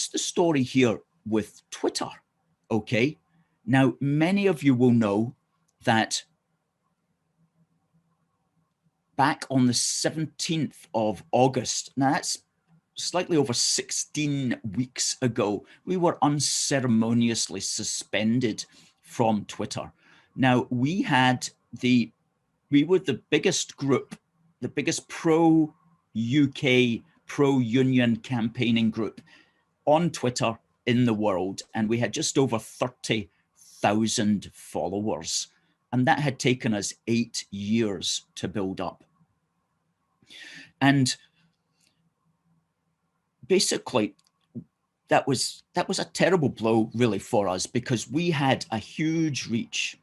what's the story here with Twitter? Okay, now many of you will know that back on the 17th of August, now that's slightly over 16 weeks ago, we were unceremoniously suspended from Twitter. Now we were the biggest group, the biggest pro-UK, pro-union campaigning group on Twitter in the world, and we had just over 30,000 followers, and that had taken us 8 years to build up. And basically, that was a terrible blow, really, for us, because we had a huge reach,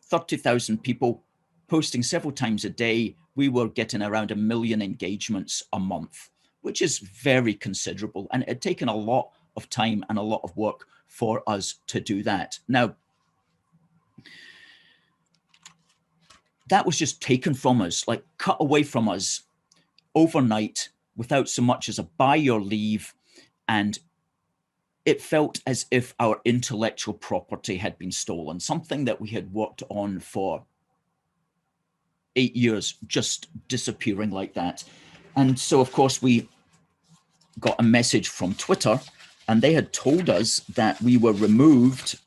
30,000 people posting several times a day. We were getting around 1 million engagements a month, which is very considerable, and it had taken a lot of time and a lot of work for us to do that. Now, that was just taken from us, like cut away from us overnight without so much as a buy your leave, and it felt as if our intellectual property had been stolen, something that we had worked on for 8 years, just disappearing like that. And so, of course, we got a message from Twitter, and they had told us that we were removed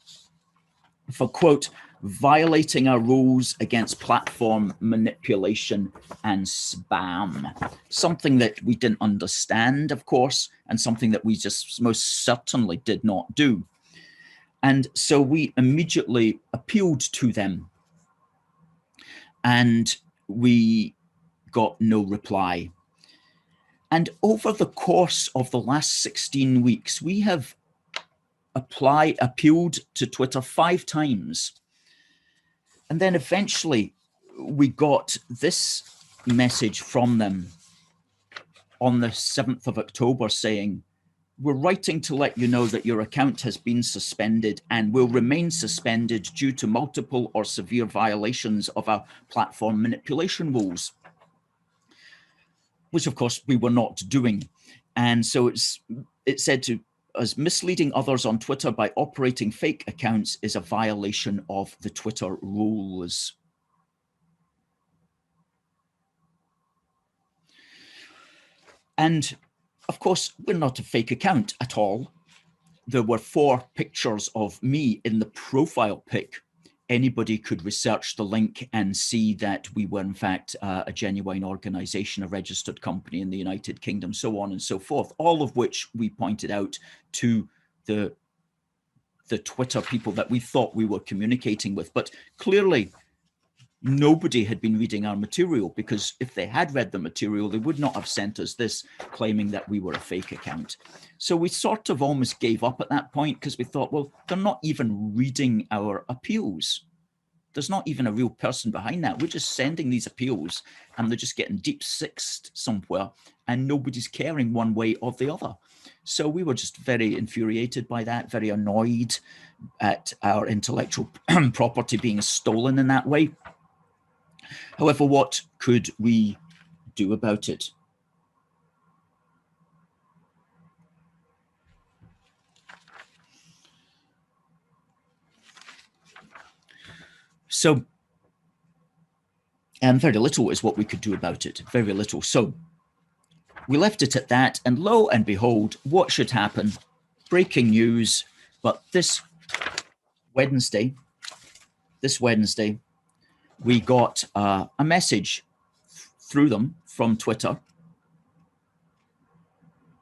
for, quote, violating our rules against platform manipulation and spam. Something that we didn't understand, of course, and something that we just most certainly did not do. And so we immediately appealed to them, and we got no reply. And over the course of the last 16 weeks, we have appealed to Twitter 5 times. And then eventually we got this message from them on the 7th of October saying, we're writing to let you know that your account has been suspended and will remain suspended due to multiple or severe violations of our platform manipulation rules, which of course we were not doing. And so it said to us, misleading others on Twitter by operating fake accounts is a violation of the Twitter rules. And of course, we're not a fake account at all. There were 4 pictures of me in the profile pic. Anybody could research the link and see that we were in fact a genuine organization, a registered company in the United Kingdom, so on and so forth, all of which we pointed out to the Twitter people that we thought we were communicating with. But clearly nobody had been reading our material, because if they had read the material, they would not have sent us this claiming that we were a fake account. So we sort of almost gave up at that point, because we thought, well, they're not even reading our appeals. There's not even a real person behind that. We're just sending these appeals and they're just getting deep sixed somewhere, and nobody's caring one way or the other. So we were just very infuriated by that, very annoyed at our intellectual property being stolen in that way. However, what could we do about it? So, and very little is what we could do about it, very little. So we left it at that, and lo and behold, what should happen? Breaking news, but this Wednesday, we got a message through them from Twitter.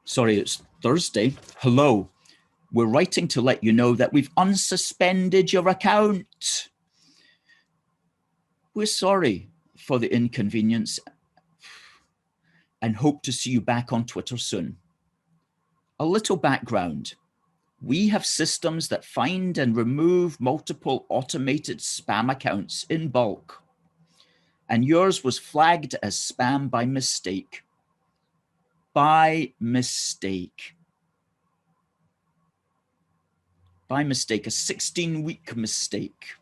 Sorry, it's Thursday. Hello, we're writing to let you know that we've unsuspended your account. We're sorry for the inconvenience and hope to see you back on Twitter soon. A little background. We have systems that find and remove multiple automated spam accounts in bulk, and yours was flagged as spam by mistake. By mistake. By mistake, a 16-week mistake.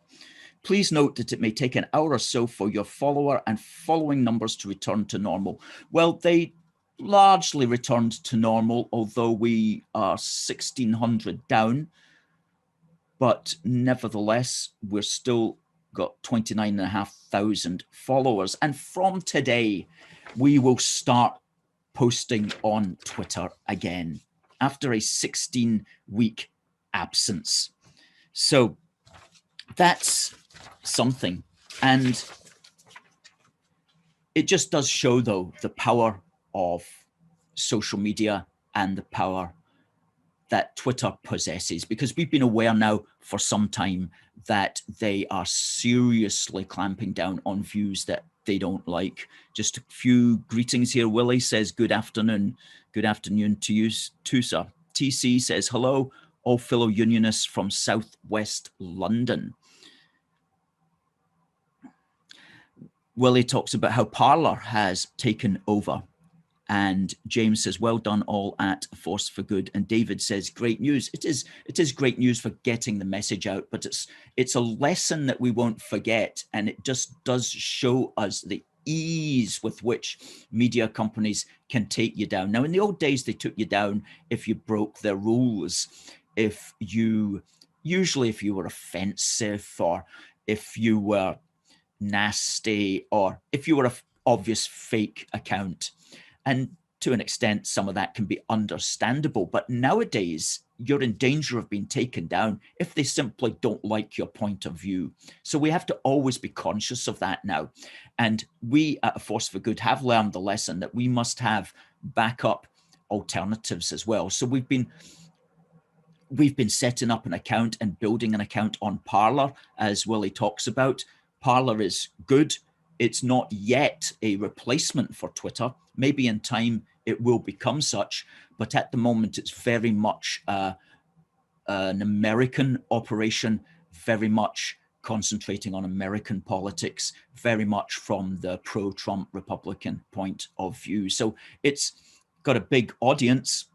Please note that it may take an hour or so for your follower and following numbers to return to normal. Well, they largely returned to normal, although we are 1,600 down. But nevertheless, we're still got 29,500 followers. And from today, we will start posting on Twitter again after a 16-week absence. So that's something. And it just does show, though, the power of social media and the power that Twitter possesses, because we've been aware now for some time that they are seriously clamping down on views that they don't like. Just a few greetings here. Willie says, good afternoon. Good afternoon to you too, sir. TC says, hello, all fellow unionists from Southwest London. Willie talks about how Parler has taken over. And James says, well done all at Force for Good. And David says, great news. It is great news for getting the message out, but it's a lesson that we won't forget. And it just does show us the ease with which media companies can take you down. Now, in the old days, they took you down if you broke their rules, usually if you were offensive, or if you were nasty, or if you were an obvious fake account. And to an extent, some of that can be understandable. But nowadays, you're in danger of being taken down if they simply don't like your point of view. So we have to always be conscious of that now. And we at A Force for Good have learned the lesson that we must have backup alternatives as well. So we've been setting up an account and building an account on Parler, as Willie talks about. Parler is good. It's not yet a replacement for Twitter. Maybe in time it will become such, but at the moment it's very much an American operation, very much concentrating on American politics, very much from the pro-Trump Republican point of view. So it's got a big audience,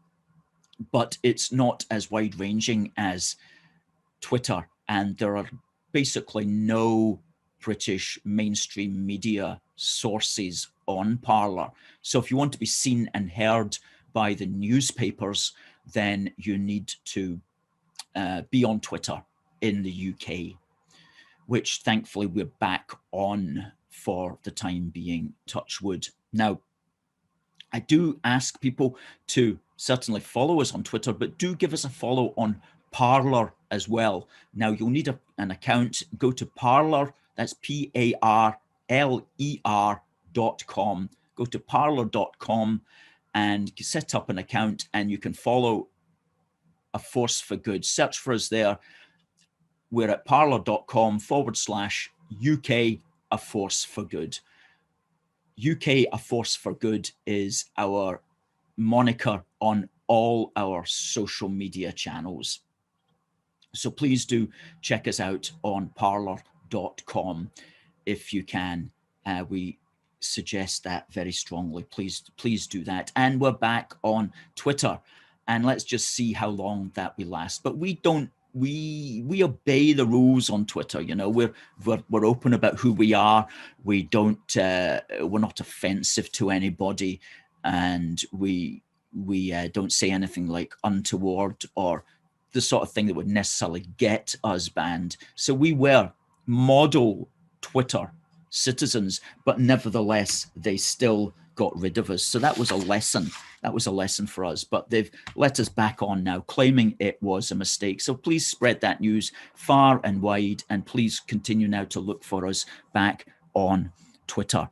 but it's not as wide-ranging as Twitter, and there are basically no British mainstream media sources on Parler. So if you want to be seen and heard by the newspapers, then you need to be on Twitter in the UK, which thankfully we're back on for the time being, touch wood. Now, I do ask people to certainly follow us on Twitter, but do give us a follow on Parler as well. Now, you'll need an account. Go to Parler, that's Parler.com. Go to Parler.com and set up an account, and you can follow A Force for Good. Search for us there. We're at parler.com/UK A Force for Good. UK A Force for Good is our moniker on all our social media channels. So please do check us out on parler.com if you can. We suggest that very strongly. Please do that. And we're back on Twitter, and let's just see how long that we last. But we don't. We obey the rules on Twitter. You know, we're open about who we are. We don't. We're not offensive to anybody, and we don't say anything like untoward or the sort of thing that would necessarily get us banned. So we were model Twitter citizens, but nevertheless, they still got rid of us. So that was a lesson. That was a lesson for us, but they've let us back on now, claiming it was a mistake. So please spread that news far and wide, and please continue now to look for us back on Twitter.